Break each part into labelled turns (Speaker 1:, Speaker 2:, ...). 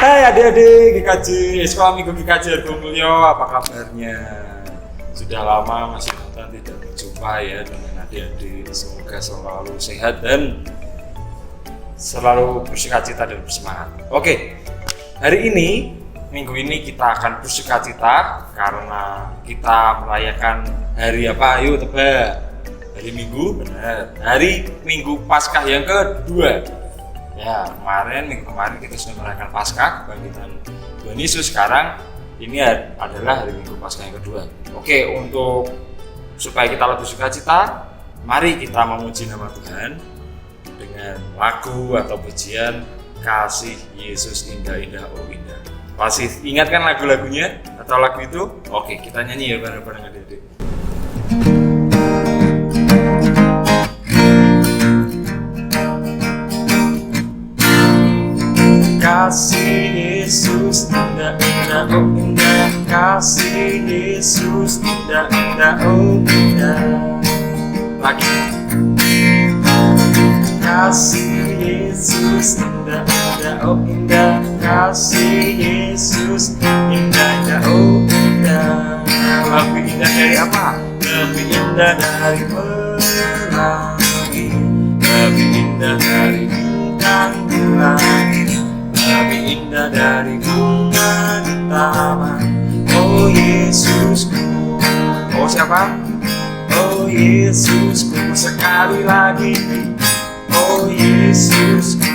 Speaker 1: Hai adik-adik GKJ, Sekolah Minggu GKJ Argomulyo, apa kabarnya? Sudah lama masih tidak berjumpa ya dengan adik-adik. Semoga selalu sehat dan selalu bersukacita dan bersemangat. Oke, hari ini, minggu ini kita akan bersukacita karena kita merayakan hari apa? Ayo tebak. Hari Minggu, benar. Hari Minggu Paskah yang kedua. Ya, minggu kemarin kita sudah merayakan Paskah, kebangkitan Tuhan Yesus. Sekarang ini adalah hari Minggu Paskah yang kedua. Oke, untuk supaya kita lebih sukacita, mari kita memuji nama Tuhan dengan lagu atau pujian Kasih Yesus Indah-Indah Oh Indah. Masih ingatkan lagu-lagunya atau lagu itu? Oke, kita nyanyi ya bareng-bareng adik-adik. Kasih Yesus indah-indah oh indah, kasih Yesus indah-indah oh indah. Lagi. Kasih Yesus indah-indah oh indah, kasih Yesus indah-indah oh indah. Lebih indah dari apa? Lebih indah dari pelangi, lebih indah dari bintang di langit, lebih indah dari bunga di taman. Oh Yesusku, oh siapa? Oh Yesusku, sekali lagi. Oh Yesusku.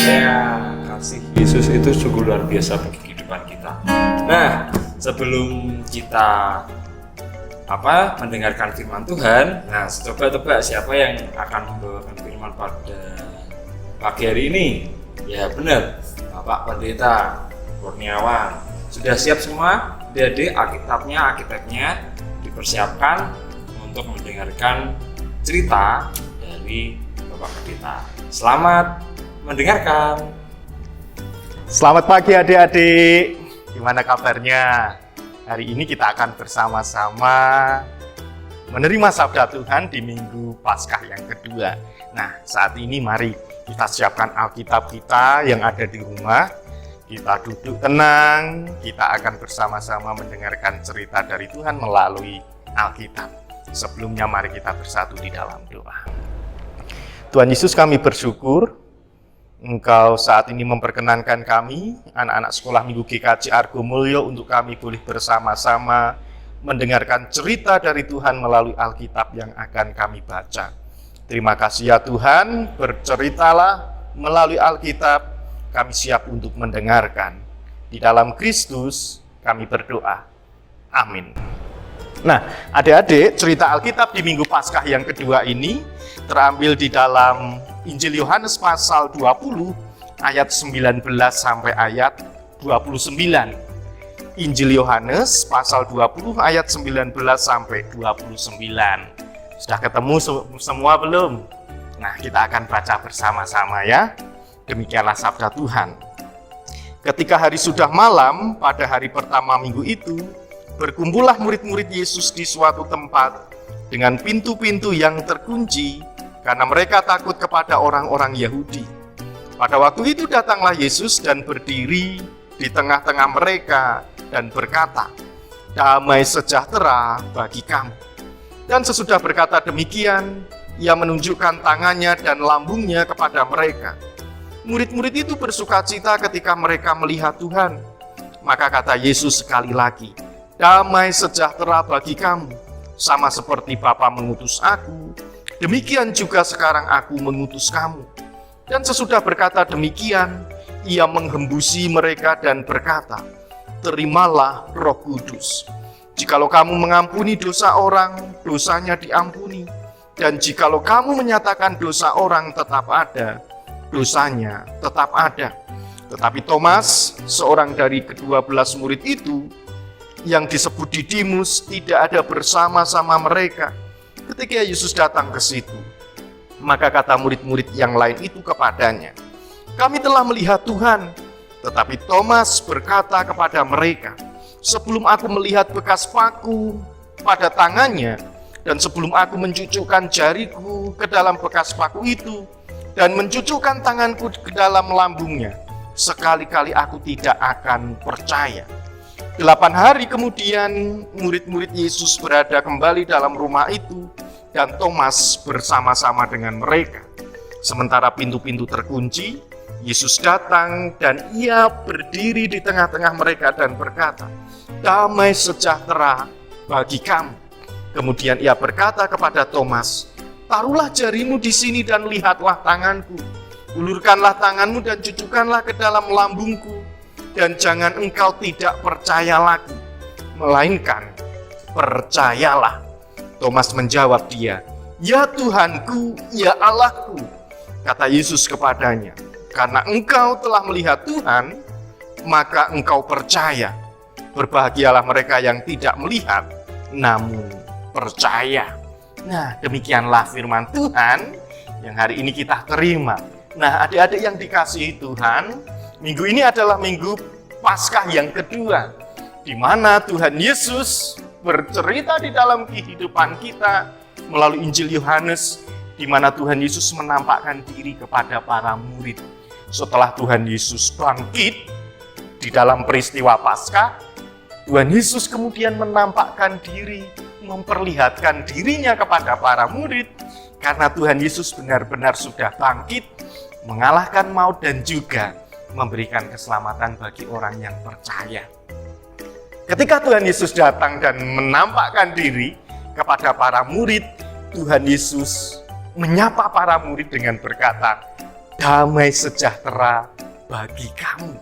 Speaker 1: Ya, kasih Yesus itu sungguh luar biasa bagi kehidupan kita. Nah, sebelum kita mendengarkan firman Tuhan, nah coba tebak siapa yang akan membawakan firman pada pagi hari ini? Ya benar, Bapak Pendeta Kurniawan. Sudah siap semua? Adik-adik, Alkitabnya dipersiapkan untuk mendengarkan cerita dari Bapak Pendeta. Selamat mendengarkan.
Speaker 2: Selamat pagi adik-adik. Gimana kabarnya? Hari ini kita akan bersama-sama menerima sabda Tuhan di Minggu Paskah yang kedua. Nah, saat ini mari kita siapkan Alkitab kita yang ada di rumah. Kita duduk tenang, kita akan bersama-sama mendengarkan cerita dari Tuhan melalui Alkitab. Sebelumnya mari kita bersatu di dalam doa. Tuhan Yesus, kami bersyukur Engkau saat ini memperkenankan kami, anak-anak sekolah Minggu GKJ Argomulyo, untuk kami boleh bersama-sama mendengarkan cerita dari Tuhan melalui Alkitab yang akan kami baca. Terima kasih ya Tuhan, berceritalah melalui Alkitab, kami siap untuk mendengarkan. Di dalam Kristus kami berdoa. Amin. Nah, adik-adik, cerita Alkitab di Minggu Paskah yang kedua ini terambil di dalam Injil Yohanes pasal 20 ayat 19 sampai ayat 29. Injil Yohanes pasal 20 ayat 19 sampai 29. Sudah ketemu semua belum? Nah, kita akan baca bersama-sama ya. Demikianlah sabda Tuhan. Ketika hari sudah malam, pada hari pertama minggu itu, berkumpullah murid-murid Yesus di suatu tempat dengan pintu-pintu yang terkunci, karena mereka takut kepada orang-orang Yahudi. Pada waktu itu datanglah Yesus dan berdiri di tengah-tengah mereka dan berkata, "Damai sejahtera bagi kamu." Dan sesudah berkata demikian, ia menunjukkan tangannya dan lambungnya kepada mereka. Murid-murid itu bersukacita ketika mereka melihat Tuhan. Maka kata Yesus sekali lagi, "Damai sejahtera bagi kamu. Sama seperti Bapa mengutus aku, demikian juga sekarang aku mengutus kamu." Dan sesudah berkata demikian, ia menghembusi mereka dan berkata, "Terimalah Roh Kudus. Jikalau kamu mengampuni dosa orang, dosanya diampuni. Dan jikalau kamu menyatakan dosa orang tetap ada, dosanya tetap ada." Tetapi Thomas, seorang dari ke-12 murid itu, yang disebut Didimus, tidak ada bersama-sama mereka ketika Yesus datang ke situ. Maka kata murid-murid yang lain itu kepadanya, "Kami telah melihat Tuhan." Tetapi Thomas berkata kepada mereka, "Sebelum aku melihat bekas paku pada tangannya, dan sebelum aku mencucukkan jariku ke dalam bekas paku itu, dan mencucukkan tanganku ke dalam lambungnya, sekali-kali aku tidak akan percaya. 8 hari kemudian murid-murid Yesus berada kembali dalam rumah itu dan Thomas bersama-sama dengan mereka. Sementara pintu-pintu terkunci, Yesus datang dan ia berdiri di tengah-tengah mereka dan berkata, "Damai sejahtera bagi kamu." Kemudian ia berkata kepada Thomas, "Taruhlah jarimu di sini dan lihatlah tanganku. Ulurkanlah tanganmu dan cucukkanlah ke dalam lambungku. Dan jangan engkau tidak percaya lagi, melainkan percayalah." Thomas menjawab dia, "Ya Tuhanku, ya Allahku." Kata Yesus kepadanya, "Karena engkau telah melihat Tuhan, maka engkau percaya. Berbahagialah mereka yang tidak melihat, namun percaya." Nah, demikianlah firman Tuhan yang hari ini kita terima. Nah, adik-adik yang dikasihi Tuhan, minggu ini adalah minggu Paskah yang kedua, di mana Tuhan Yesus bercerita di dalam kehidupan kita melalui Injil Yohanes, di mana Tuhan Yesus menampakkan diri kepada para murid. Setelah Tuhan Yesus bangkit di dalam peristiwa Paskah, Tuhan Yesus kemudian menampakkan diri, memperlihatkan dirinya kepada para murid, karena Tuhan Yesus benar-benar sudah bangkit, mengalahkan maut dan juga memberikan keselamatan bagi orang yang percaya. Ketika Tuhan Yesus datang dan menampakkan diri kepada para murid, Tuhan Yesus menyapa para murid dengan berkata, "Damai sejahtera bagi kamu."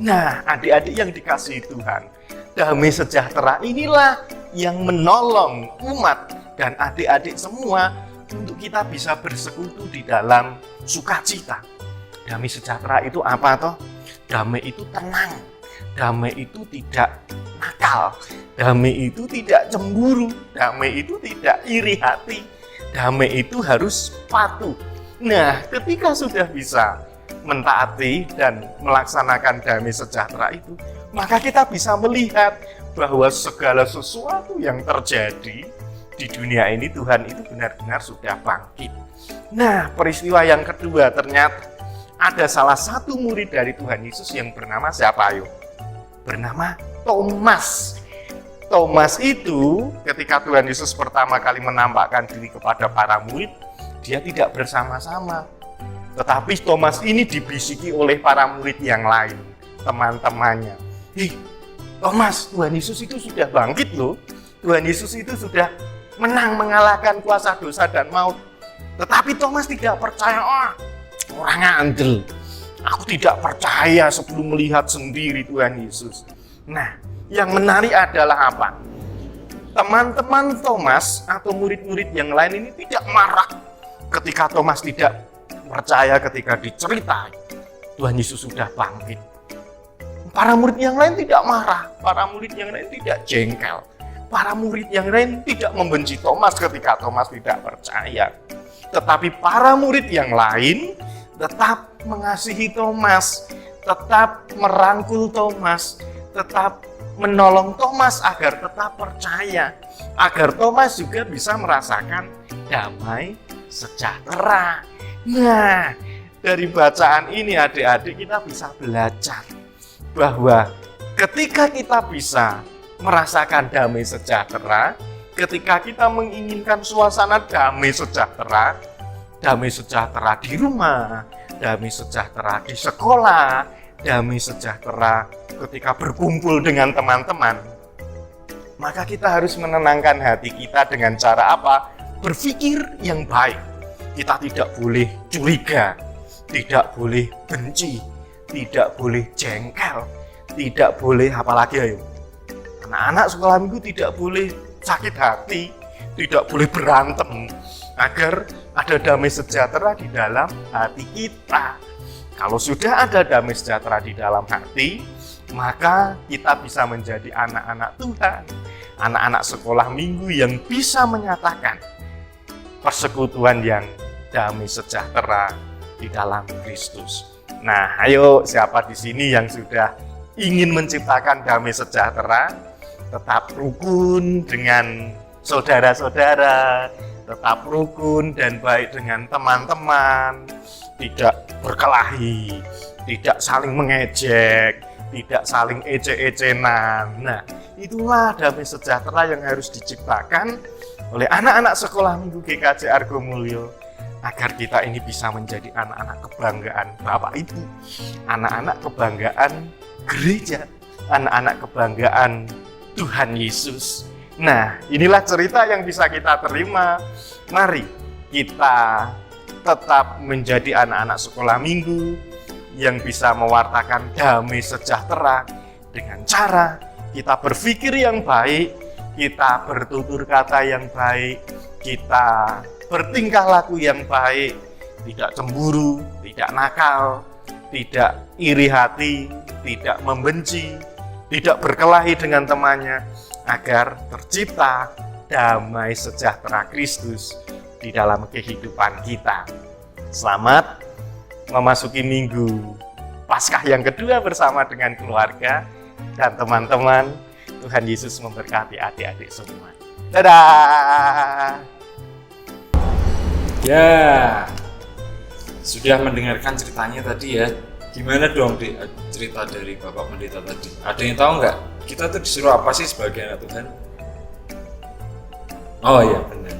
Speaker 2: Nah, adik-adik yang dikasihi Tuhan, damai sejahtera inilah yang menolong umat dan adik-adik semua untuk kita bisa bersekutu di dalam sukacita. Damai sejahtera itu apa toh? Damai itu tenang. Damai itu tidak nakal. Damai itu tidak cemburu. Damai itu tidak iri hati. Damai itu harus patuh. Nah, ketika sudah bisa mentaati dan melaksanakan damai sejahtera itu, maka kita bisa melihat bahwa segala sesuatu yang terjadi di dunia ini, Tuhan itu benar-benar sudah bangkit. Nah, peristiwa yang kedua, ternyata ada salah satu murid dari Tuhan Yesus yang bernama siapa ayo? Bernama Thomas. Thomas itu ketika Tuhan Yesus pertama kali menampakkan diri kepada para murid, dia tidak bersama-sama. Tetapi Thomas ini dibisiki oleh para murid yang lain, teman-temannya. Thomas, Tuhan Yesus itu sudah bangkit loh. Tuhan Yesus itu sudah menang mengalahkan kuasa dosa dan maut. Tetapi Thomas tidak percaya. Orang andel, aku tidak percaya sebelum melihat sendiri Tuhan Yesus. Nah, yang menarik adalah apa? Teman-teman Thomas atau murid-murid yang lain ini tidak marah ketika Thomas tidak percaya ketika diceritai Tuhan Yesus sudah bangkit. Para murid yang lain tidak marah, para murid yang lain tidak jengkel. Para murid yang lain tidak membenci Thomas ketika Thomas tidak percaya. Tetapi para murid yang lain tetap mengasihi Thomas, tetap merangkul Thomas, tetap menolong Thomas agar tetap percaya, agar Thomas juga bisa merasakan damai sejahtera. Nah, dari bacaan ini adik-adik kita bisa belajar bahwa ketika kita bisa merasakan damai sejahtera, ketika kita menginginkan suasana damai sejahtera di rumah, damai sejahtera di sekolah, damai sejahtera ketika berkumpul dengan teman-teman, maka kita harus menenangkan hati kita dengan cara apa? Berpikir yang baik. Kita tidak boleh curiga, tidak boleh benci, tidak boleh jengkel, tidak boleh apalagi ayo. Anak-anak sekolah minggu tidak boleh sakit hati, tidak boleh berantem, agar ada damai sejahtera di dalam hati kita. Kalau sudah ada damai sejahtera di dalam hati, maka kita bisa menjadi anak-anak Tuhan, anak-anak sekolah minggu yang bisa menyatakan persekutuan yang damai sejahtera di dalam Kristus. Nah, ayo siapa di sini yang sudah ingin menciptakan damai sejahtera, tetap rukun dengan saudara-saudara, tetap rukun dan baik dengan teman-teman, tidak berkelahi, tidak saling mengejek, tidak saling ece-ecenan. Nah, itulah damai sejahtera yang harus diciptakan oleh anak-anak sekolah minggu GKJ Argo Mulyo, agar kita ini bisa menjadi anak-anak kebanggaan Bapak Ibu, anak-anak kebanggaan gereja, anak-anak kebanggaan Tuhan Yesus. Nah, inilah cerita yang bisa kita terima. Mari kita tetap menjadi anak-anak sekolah minggu yang bisa mewartakan damai sejahtera dengan cara kita berpikir yang baik, kita bertutur kata yang baik, kita bertingkah laku yang baik, tidak cemburu, tidak nakal, tidak iri hati, tidak membenci, tidak berkelahi dengan temannya, agar tercipta damai sejahtera Kristus di dalam kehidupan kita. Selamat memasuki minggu Paskah yang kedua bersama dengan keluarga dan teman-teman. Tuhan Yesus memberkati adik-adik semua. Dadah!
Speaker 1: Ya, sudah mendengarkan ceritanya tadi ya. Gimana dong cerita dari Bapak Pendeta tadi? Ada yang tahu nggak? Kita tuh disuruh apa sih sebagai anak Tuhan? Oh iya benar.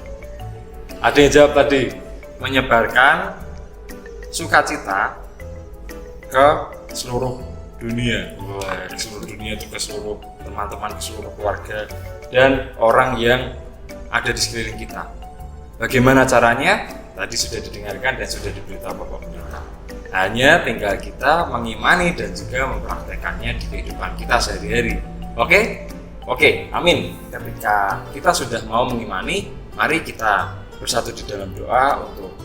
Speaker 1: Ada yang jawab tadi, menyebarkan sukacita ke seluruh dunia. Wah, ke seluruh dunia itu ke seluruh teman-teman, ke seluruh keluarga dan orang yang ada di sekeliling kita. Bagaimana caranya? Tadi sudah didengarkan dan sudah diberitahu Bapak Pendeta. Hanya tinggal kita mengimani dan juga mempraktekannya di kehidupan kita sehari-hari. Oke, amin. Ketika kita sudah mau mengimani, mari kita bersatu di dalam doa untuk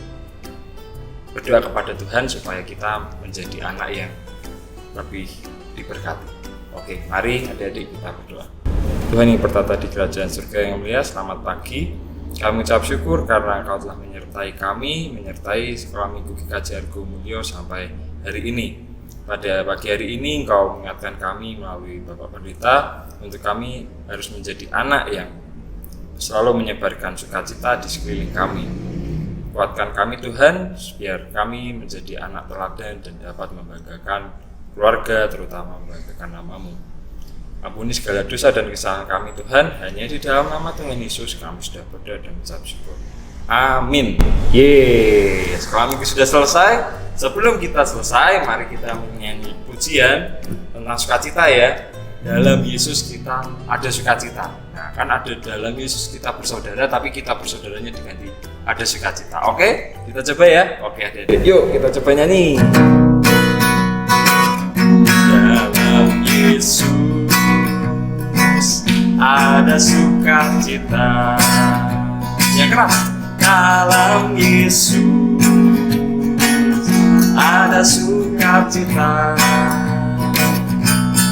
Speaker 1: berdoa kepada Tuhan supaya kita menjadi anak yang lebih diberkati. Oke, mari adik-adik kita berdoa. Tuhan yang bertata di kerajaan surga yang mulia, selamat pagi. Kami ucap syukur karena Engkau telah menyertai kami, menyertai sekolah minggu GKJ Argo Mulyo sampai hari ini. Pada pagi hari ini Engkau mengingatkan kami melalui Bapak Pendeta untuk kami harus menjadi anak yang selalu menyebarkan sukacita di sekeliling kami. Kuatkan kami Tuhan, biar kami menjadi anak teladan dan dapat membanggakan keluarga, terutama membanggakan nama-Mu. Ampuni segala dosa dan kesalahan kami Tuhan, hanya di dalam nama Tuhan Yesus kami sudah berdoa dan mengucap syukur. Amin. Sekolah minggu sudah selesai. Sebelum kita selesai, mari kita menyanyi pujian tentang sukacita ya. Dalam Yesus kita ada sukacita. Nah, kan ada dalam Yesus kita bersaudara, tapi kita bersaudaranya dengan ada sukacita. Oke? Kita coba ya. Oke, adik-adik. Yuk, kita coba nyanyi. Dalam Yesus ada sukacita. Yang keras. Dalam Yesus ada sukacita.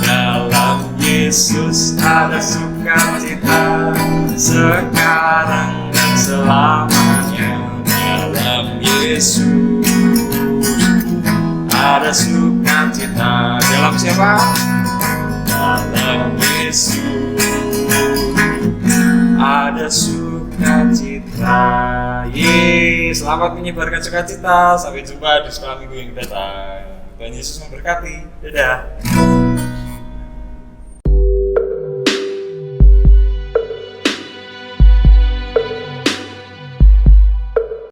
Speaker 1: Dalam Yesus ada sukacita, sekarang dan selamanya. Dalam Yesus ada sukacita. Dalam siapa? Dalam Yesus ada sukacita. Selamat menyebarkan sukacita. Sampai jumpa di sekolah minggu yang datang. Tuhan Yesus memberkati. Dadah.